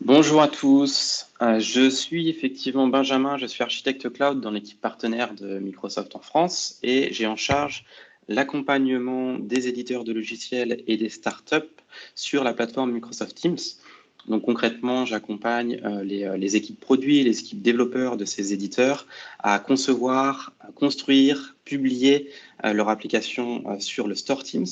Bonjour à tous, je suis effectivement Benjamin, je suis architecte cloud dans l'équipe partenaire de Microsoft en France et j'ai en charge l'accompagnement des éditeurs de logiciels et des startups sur la plateforme Microsoft Teams. Donc concrètement, j'accompagne les équipes produits, les équipes développeurs de ces éditeurs à concevoir, à construire, publier leur application sur le Store Teams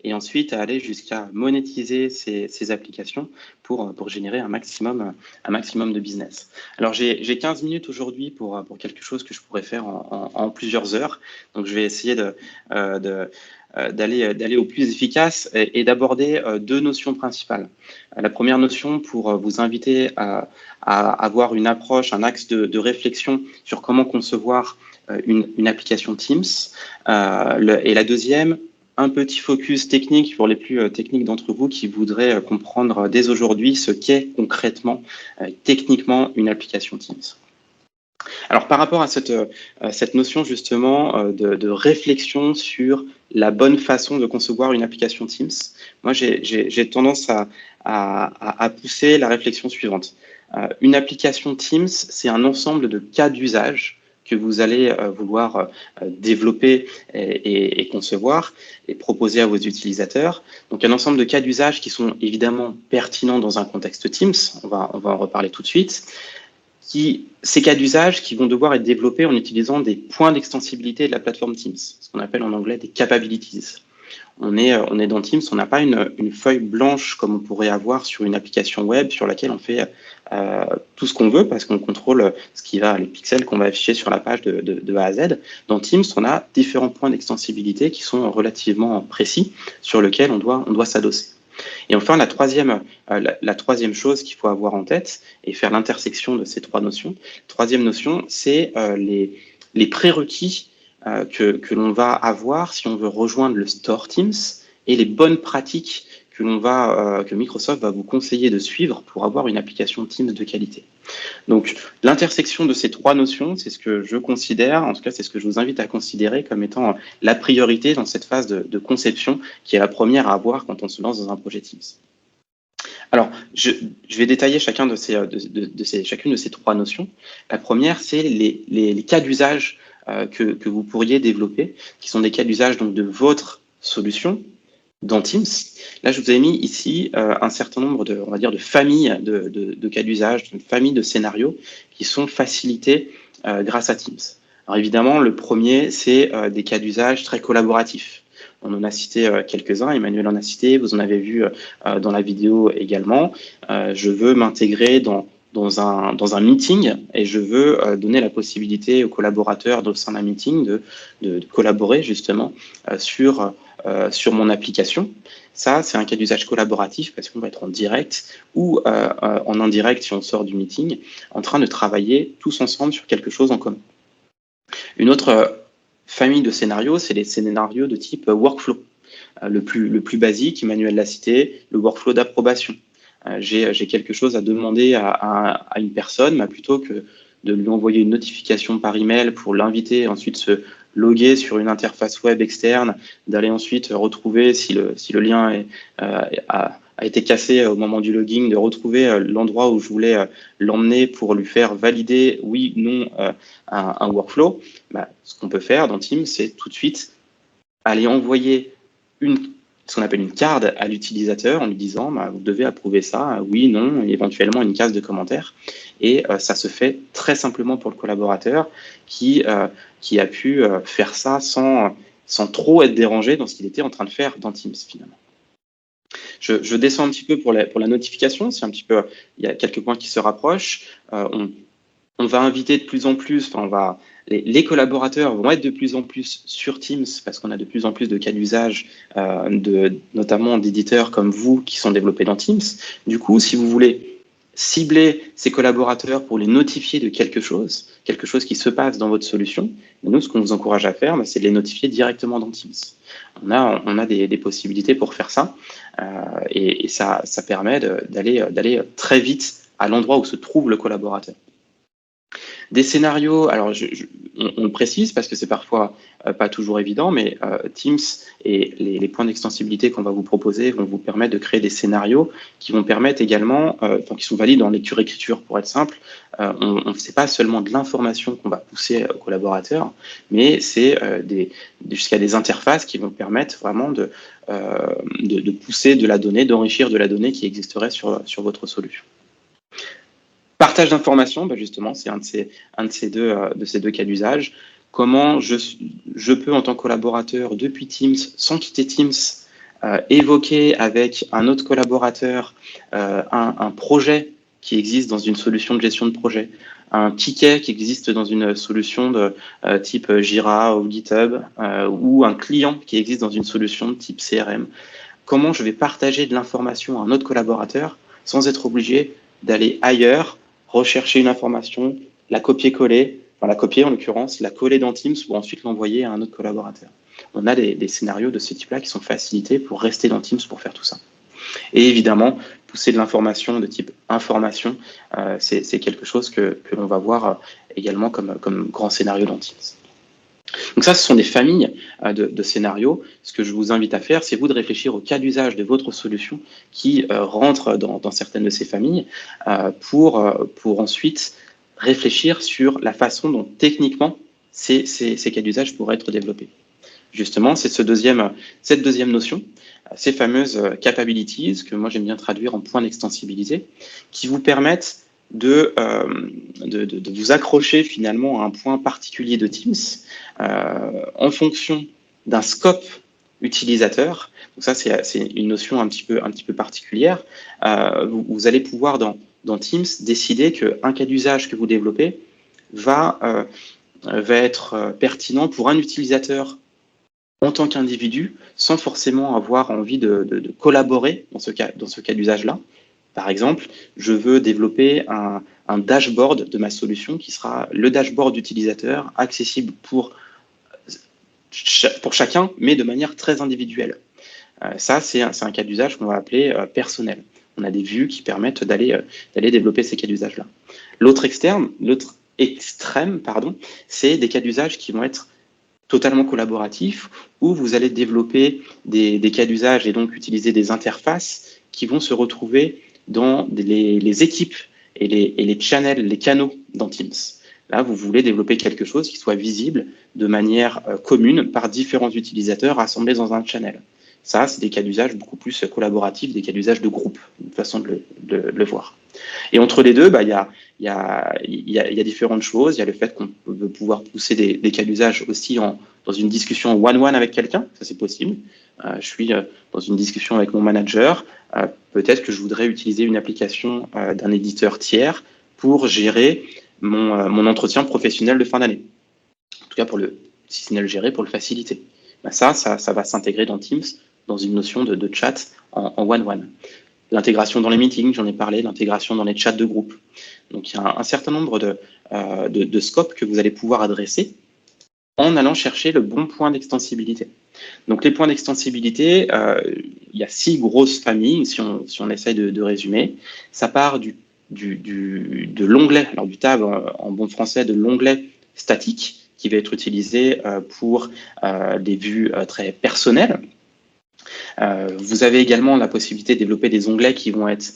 et ensuite à aller jusqu'à monétiser ces applications pour générer un maximum de business. Alors j'ai 15 minutes aujourd'hui pour quelque chose que je pourrais faire en plusieurs heures. Donc je vais essayer d'aller au plus efficace et d'aborder deux notions principales. La première notion pour vous inviter à avoir une approche, un axe de réflexion sur comment concevoir une application Teams. Et la deuxième, un petit focus technique pour les plus techniques d'entre vous qui voudraient comprendre dès aujourd'hui ce qu'est concrètement, techniquement, une application Teams. Alors par rapport à cette notion justement de réflexion sur la bonne façon de concevoir une application Teams, moi j'ai tendance à pousser la réflexion suivante. Une application Teams, c'est un ensemble de cas d'usage que vous allez vouloir développer et concevoir et proposer à vos utilisateurs. Donc un ensemble de cas d'usage qui sont évidemment pertinents dans un contexte Teams, on va en reparler tout de suite, ces cas d'usage qui vont devoir être développés en utilisant des points d'extensibilité de la plateforme Teams, ce qu'on appelle en anglais des capabilities. On est dans Teams, on n'a pas une feuille blanche comme on pourrait avoir sur une application web sur laquelle on fait tout ce qu'on veut parce qu'on contrôle les pixels qu'on va afficher sur la page de A à Z. Dans Teams, on a différents points d'extensibilité qui sont relativement précis sur lesquels on doit s'adosser. Et enfin, la troisième chose qu'il faut avoir en tête et faire l'intersection de ces trois notions, la troisième notion, c'est les prérequis que l'on va avoir si on veut rejoindre le Store Teams et les bonnes pratiques que Microsoft va vous conseiller de suivre pour avoir une application Teams de qualité. Donc, l'intersection de ces trois notions, c'est ce que je considère, en tout cas, c'est ce que je vous invite à considérer comme étant la priorité dans cette phase de conception, qui est la première à avoir quand on se lance dans un projet Teams. Alors, je vais détailler chacune de ces trois notions. La première, c'est les cas d'usage que vous pourriez développer, qui sont des cas d'usage donc de votre solution dans Teams. Là, je vous ai mis ici un certain nombre de familles de cas d'usage, une famille de scénarios qui sont facilités grâce à Teams. Alors évidemment, le premier, c'est des cas d'usage très collaboratifs. On en a cité quelques-uns, Emmanuel en a cité, vous en avez vu dans la vidéo également. Je veux m'intégrer dans un meeting et je veux donner la possibilité aux collaborateurs au sein d'un meeting de collaborer justement sur mon application. Ça, c'est un cas d'usage collaboratif parce qu'on va être en direct ou en indirect si on sort du meeting, en train de travailler tous ensemble sur quelque chose en commun. Une autre famille de scénarios, c'est les scénarios de type workflow. Le plus basique, Emmanuel l'a cité, le workflow d'approbation. J'ai quelque chose à demander à une personne, mais plutôt que de lui envoyer une notification par email pour l'inviter ensuite se loguer sur une interface web externe, d'aller ensuite retrouver si le lien a été cassé au moment du logging, de retrouver l'endroit où je voulais l'emmener pour lui faire valider oui, non, un workflow. Ce qu'on peut faire dans Teams, c'est tout de suite aller envoyer ce qu'on appelle une carte à l'utilisateur en lui disant vous devez approuver ça, oui, non, et éventuellement une case de commentaires. Et ça se fait très simplement pour le collaborateur qui a pu faire ça sans trop être dérangé dans ce qu'il était en train de faire dans Teams finalement. Je descends un petit peu pour la notification, c'est un petit peu, il y a quelques points qui se rapprochent. On va inviter de plus en plus, les collaborateurs vont être de plus en plus sur Teams parce qu'on a de plus en plus de cas d'usage, notamment d'éditeurs comme vous qui sont développés dans Teams. Du coup, si vous voulez cibler ces collaborateurs pour les notifier de quelque chose qui se passe dans votre solution, nous, ce qu'on vous encourage à faire, c'est de les notifier directement dans Teams. On a des possibilités pour faire ça et ça permet d'aller très vite à l'endroit où se trouve le collaborateur. Des scénarios, alors on le précise parce que c'est parfois pas toujours évident, mais Teams et les points d'extensibilité qu'on va vous proposer vont vous permettre de créer des scénarios qui vont permettre également, qui sont valides en lecture-écriture pour être simple. On ne fait pas seulement de l'information qu'on va pousser aux collaborateurs, mais c'est jusqu'à des interfaces qui vont permettre vraiment de pousser de la donnée, d'enrichir de la donnée qui existerait sur votre solution. Partage d'informations, justement, c'est un de ces deux cas d'usage. Comment je peux, en tant que collaborateur, depuis Teams, sans quitter Teams, évoquer avec un autre collaborateur un projet qui existe dans une solution de gestion de projet, un ticket qui existe dans une solution de type Jira ou GitHub, ou un client qui existe dans une solution de type CRM. Comment je vais partager de l'information à un autre collaborateur sans être obligé d'aller ailleurs, rechercher une information, la copier-coller, enfin la copier en l'occurrence, la coller dans Teams ou ensuite l'envoyer à un autre collaborateur. On a des scénarios de ce type-là qui sont facilités pour rester dans Teams pour faire tout ça. Et évidemment, pousser de l'information de type information, c'est quelque chose que l'on va voir également comme grand scénario dans Teams. Donc ça, ce sont des familles de scénarios. Ce que je vous invite à faire, c'est vous de réfléchir au cas d'usage de votre solution qui rentre dans certaines de ces familles pour ensuite réfléchir sur la façon dont techniquement ces cas d'usage pourraient être développés. Justement, c'est cette deuxième notion, ces fameuses capabilities, que moi j'aime bien traduire en points d'extensibilité, qui vous permettent de vous accrocher finalement à un point particulier de Teams en fonction d'un scope utilisateur. Donc ça, c'est une notion un petit peu particulière. Vous allez pouvoir dans Teams décider qu'un cas d'usage que vous développez va être pertinent pour un utilisateur en tant qu'individu, sans forcément avoir envie de collaborer dans ce cas d'usage-là. Par exemple, je veux développer un dashboard de ma solution qui sera le dashboard d'utilisateur accessible pour chacun, mais de manière très individuelle. Ça, c'est un cas d'usage qu'on va appeler personnel. On a des vues qui permettent d'aller développer ces cas d'usage-là. L'autre extrême, c'est des cas d'usage qui vont être totalement collaboratifs, où vous allez développer des cas d'usage et donc utiliser des interfaces qui vont se retrouver dans les équipes et les channels, les canaux dans Teams. Là, vous voulez développer quelque chose qui soit visible de manière commune par différents utilisateurs rassemblés dans un channel. Ça, c'est des cas d'usage beaucoup plus collaboratifs, des cas d'usage de groupe, une façon de le voir. Et entre les deux, il y a différentes choses. Il y a le fait qu'on peut pouvoir pousser des cas d'usage aussi dans une discussion one-one avec quelqu'un, ça c'est possible. Je suis dans une discussion avec mon manager, peut-être que je voudrais utiliser une application d'un éditeur tiers pour gérer mon entretien professionnel de fin d'année. En tout cas, si ce n'est le gérer, pour le faciliter. Ça va s'intégrer dans Teams, dans une notion de chat en one-one. L'intégration dans les meetings, j'en ai parlé, l'intégration dans les chats de groupe. Donc, il y a un certain nombre de scopes que vous allez pouvoir adresser en allant chercher le bon point d'extensibilité. Donc, les points d'extensibilité, il y a 6 grosses familles, si on essaye de résumer. Ça part de l'onglet, alors du tab en bon français, de l'onglet statique, qui va être utilisé pour des vues très personnelles. Vous avez également la possibilité de développer des onglets qui vont être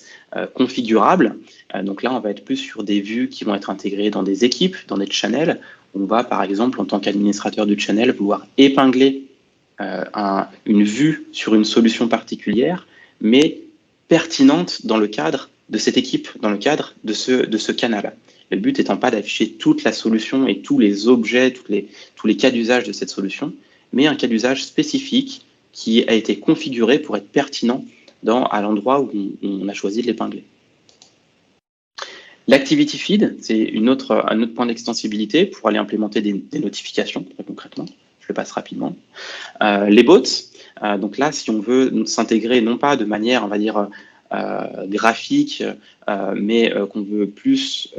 configurables. Donc là, on va être plus sur des vues qui vont être intégrées dans des équipes, dans des channels. On va, par exemple, en tant qu'administrateur du channel, vouloir épingler une vue sur une solution particulière, mais pertinente dans le cadre de cette équipe, dans le cadre de ce canal. Le but étant pas d'afficher toute la solution et tous les objets, tous les cas d'usage de cette solution, mais un cas d'usage spécifique qui a été configuré pour être pertinent à l'endroit où on a choisi de l'épingler. L'Activity Feed, c'est un autre point d'extensibilité pour aller implémenter des notifications, très concrètement. Je le passe rapidement. Les bots, donc là, si on veut s'intégrer, non pas de manière, on va dire, graphique, mais qu'on veut plus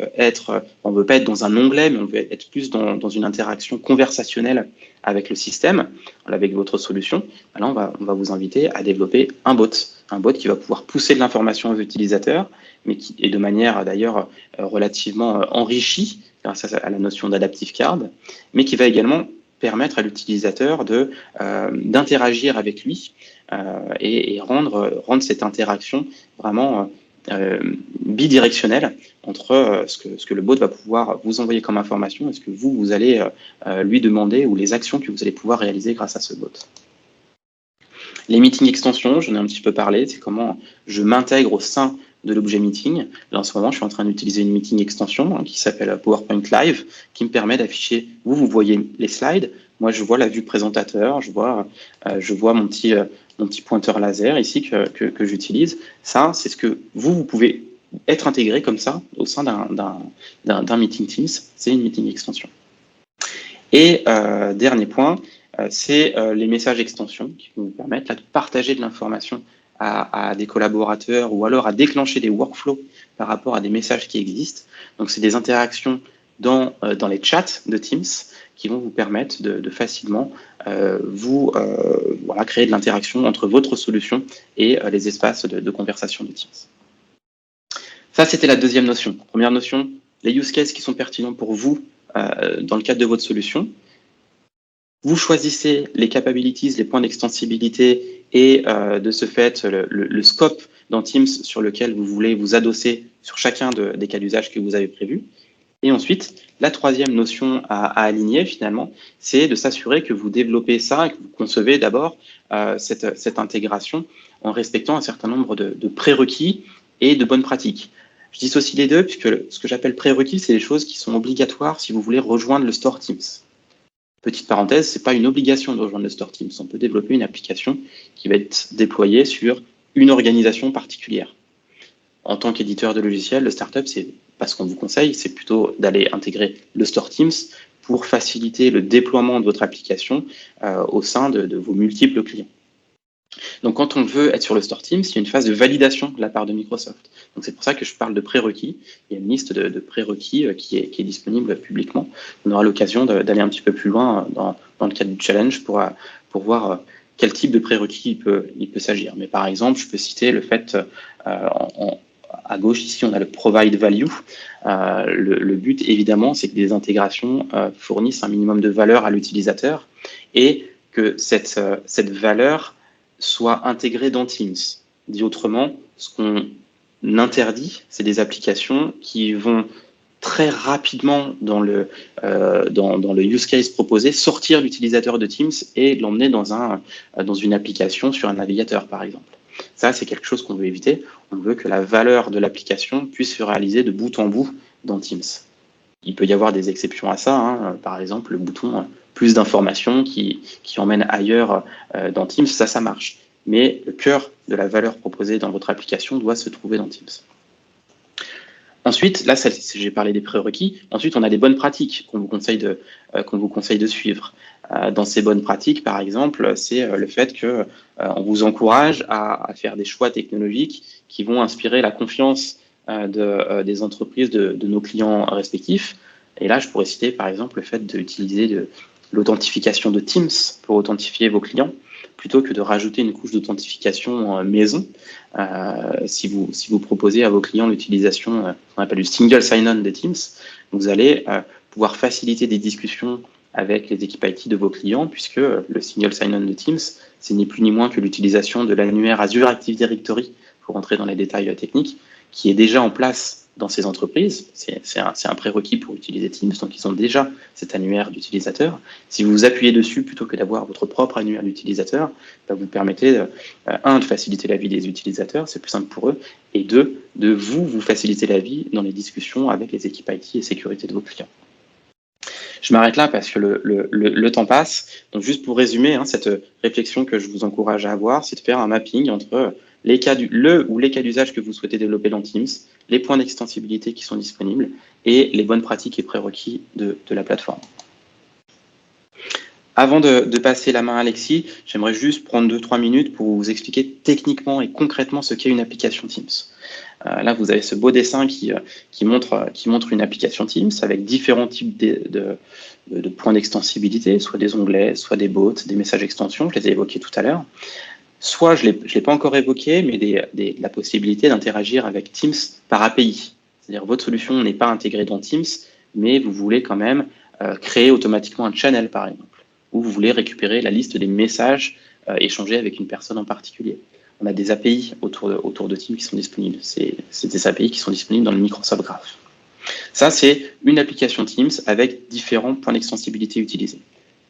on veut pas être dans un onglet, mais on veut être plus dans une interaction conversationnelle avec le système, avec votre solution. Là, on va vous inviter à développer un bot qui va pouvoir pousser de l'information aux utilisateurs, mais qui est de manière d'ailleurs relativement enrichie grâce à la notion d'adaptive card, mais qui va également permettre à l'utilisateur d'interagir avec lui et rendre cette interaction vraiment bidirectionnelle entre ce que le bot va pouvoir vous envoyer comme information et ce que vous allez lui demander, ou les actions que vous allez pouvoir réaliser grâce à ce bot. Les meeting extensions, j'en ai un petit peu parlé, c'est comment je m'intègre au sein de l'objet meeting. Là, en ce moment, je suis en train d'utiliser une meeting extension qui s'appelle PowerPoint Live, qui me permet d'afficher, vous voyez les slides, moi je vois la vue présentateur, je vois mon petit pointeur laser ici que j'utilise. Ça, c'est ce que vous pouvez être intégré comme ça au sein d'un meeting Teams, c'est une meeting extension. Et dernier point, c'est les messages extensions qui vont vous permettre là, de partager de l'information à des collaborateurs ou alors à déclencher des workflows par rapport à des messages qui existent. Donc, c'est des interactions dans les chats de Teams qui vont vous permettre de facilement créer de l'interaction entre votre solution et les espaces de conversation de Teams. Ça, c'était la deuxième notion. Première notion, les use cases qui sont pertinents pour vous dans le cadre de votre solution. Vous choisissez les capabilities, les points d'extensibilité et de ce fait le scope dans Teams sur lequel vous voulez vous adosser sur chacun des cas d'usage que vous avez prévus. Et ensuite, la troisième notion à aligner finalement, c'est de s'assurer que vous développez ça et que vous concevez d'abord cette intégration en respectant un certain nombre de prérequis et de bonnes pratiques. Je dissocie les deux puisque ce que j'appelle prérequis, c'est les choses qui sont obligatoires si vous voulez rejoindre le store Teams. Petite parenthèse, ce n'est pas une obligation de rejoindre le store Teams. On peut développer une application qui va être déployée sur une organisation particulière. En tant qu'éditeur de logiciels, le startup, c'est pas ce qu'on vous conseille, c'est plutôt d'aller intégrer le store Teams pour faciliter le déploiement de votre application au sein de vos multiples clients. Donc, quand on veut être sur le store Teams, il y a une phase de validation de la part de Microsoft. Donc, c'est pour ça que je parle de prérequis. Il y a une liste de prérequis qui est disponible publiquement. On aura l'occasion d'aller un petit peu plus loin dans le cadre du challenge pour voir quel type de prérequis il peut s'agir. Mais par exemple, je peux citer le fait, à gauche ici, on a le provide value. Le but, évidemment, c'est que des intégrations fournissent un minimum de valeur à l'utilisateur et que cette valeur soit intégrée dans Teams. Dit autrement, ce qu'on interdit, c'est des applications qui vont très rapidement dans le use case proposé, sortir l'utilisateur de Teams et l'emmener dans une application sur un navigateur, par exemple. Ça, c'est quelque chose qu'on veut éviter. On veut que la valeur de l'application puisse se réaliser de bout en bout dans Teams. Il peut y avoir des exceptions à ça, par exemple le bouton plus d'informations qui emmène ailleurs dans Teams, ça marche. Mais le cœur de la valeur proposée dans votre application doit se trouver dans Teams. Ensuite, là, j'ai parlé des prérequis. Ensuite, on a des bonnes pratiques qu'on vous conseille de suivre. Dans ces bonnes pratiques, par exemple, c'est le fait qu'on vous encourage à faire des choix technologiques qui vont inspirer la confiance des entreprises de nos clients respectifs. Et là, je pourrais citer, par exemple, le fait d'utiliser l'authentification de Teams pour authentifier vos clients, plutôt que de rajouter une couche d'authentification maison. Si vous proposez à vos clients l'utilisation qu'on appelle du single sign-on de Teams, vous allez pouvoir faciliter des discussions avec les équipes IT de vos clients, puisque le single sign-on de Teams, c'est ni plus ni moins que l'utilisation de l'annuaire Azure Active Directory, pour rentrer dans les détails techniques, qui est déjà en place dans ces entreprises. C'est un prérequis pour utiliser Teams, donc ils ont déjà cet annuaire d'utilisateurs. Si vous vous appuyez dessus plutôt que d'avoir votre propre annuaire d'utilisateurs, vous permettez, de faciliter la vie des utilisateurs, c'est plus simple pour eux, et deux, de vous faciliter la vie dans les discussions avec les équipes IT et sécurité de vos clients. Je m'arrête là parce que le temps passe. Donc juste pour résumer, cette réflexion que je vous encourage à avoir, c'est de faire un mapping entre les cas d'usage que vous souhaitez développer dans Teams, les points d'extensibilité qui sont disponibles et les bonnes pratiques et prérequis de la plateforme. Avant de passer la main à Alexis, j'aimerais juste prendre 2-3 minutes pour vous expliquer techniquement et concrètement ce qu'est une application Teams. Là, vous avez ce beau dessin qui montre une application Teams avec différents types de points d'extensibilité, soit des onglets, soit des bots, des messages extensions, je les ai évoqués tout à l'heure. Soit, je ne l'ai pas encore évoqué, mais la possibilité d'interagir avec Teams par API. C'est-à-dire votre solution n'est pas intégrée dans Teams, mais vous voulez quand même créer automatiquement un channel, par exemple, ou vous voulez récupérer la liste des messages échangés avec une personne en particulier. On a des API autour de Teams qui sont disponibles. C'est des API qui sont disponibles dans le Microsoft Graph. Ça, c'est une application Teams avec différents points d'extensibilité utilisés.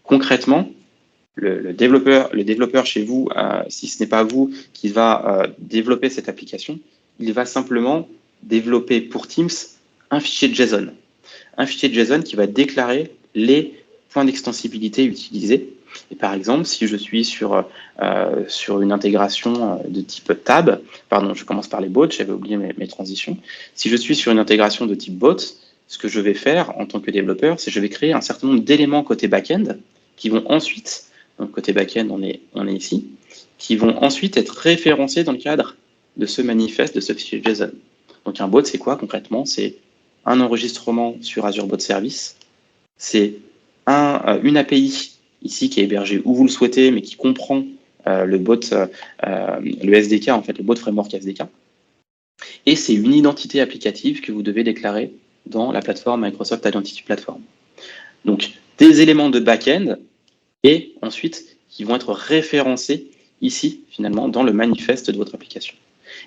Concrètement, le développeur chez vous, si ce n'est pas vous qui va développer cette application, il va simplement développer pour Teams un fichier JSON. Un fichier JSON qui va déclarer les points d'extensibilité utilisés. Et par exemple, si je suis sur une intégration de type tab, pardon, je commence par les bots, j'avais oublié mes transitions. Si je suis sur une intégration de type bot, ce que je vais faire en tant que développeur, c'est que je vais créer un certain nombre d'éléments côté back-end qui vont ensuite, donc côté back-end, on est ici, qui vont ensuite être référencés dans le cadre de ce manifeste, de ce fichier JSON. Donc un bot, c'est quoi concrètement? C'est un enregistrement sur Azure Bot Service, c'est une API ici qui est hébergée où vous le souhaitez, mais qui comprend le bot, le SDK, en fait, le bot framework SDK. Et c'est une identité applicative que vous devez déclarer dans la plateforme Microsoft Identity Platform. Donc, des éléments de back-end et ensuite qui vont être référencés ici, finalement, dans le manifeste de votre application.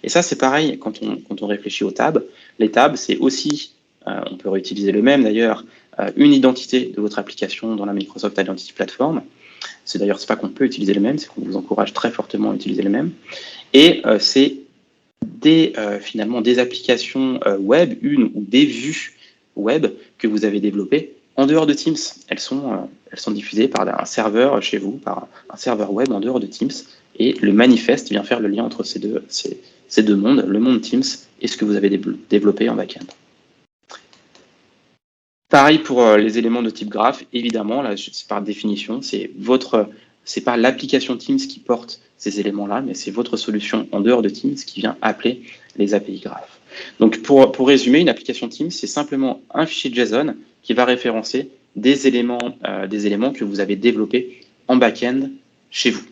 Et ça, c'est pareil quand on réfléchit aux tabs. Les tabs, c'est aussi, on peut réutiliser le même d'ailleurs, une identité de votre application dans la Microsoft Identity Platform. C'est d'ailleurs, c'est pas qu'on peut utiliser le même, c'est qu'on vous encourage très fortement à utiliser le même. Et c'est finalement des applications web, une ou des vues web que vous avez développées en dehors de Teams. Elles sont diffusées par un serveur chez vous, par un serveur web en dehors de Teams. Et le manifeste vient faire le lien entre ces deux mondes, le monde Teams et ce que vous avez développé en back-end. Pareil pour les éléments de type graph, évidemment, là, c'est par définition, c'est pas l'application Teams qui porte ces éléments-là, mais c'est votre solution en dehors de Teams qui vient appeler les API graph. Donc, pour résumer, une application Teams, c'est simplement un fichier JSON qui va référencer des éléments que vous avez développés en back-end chez vous.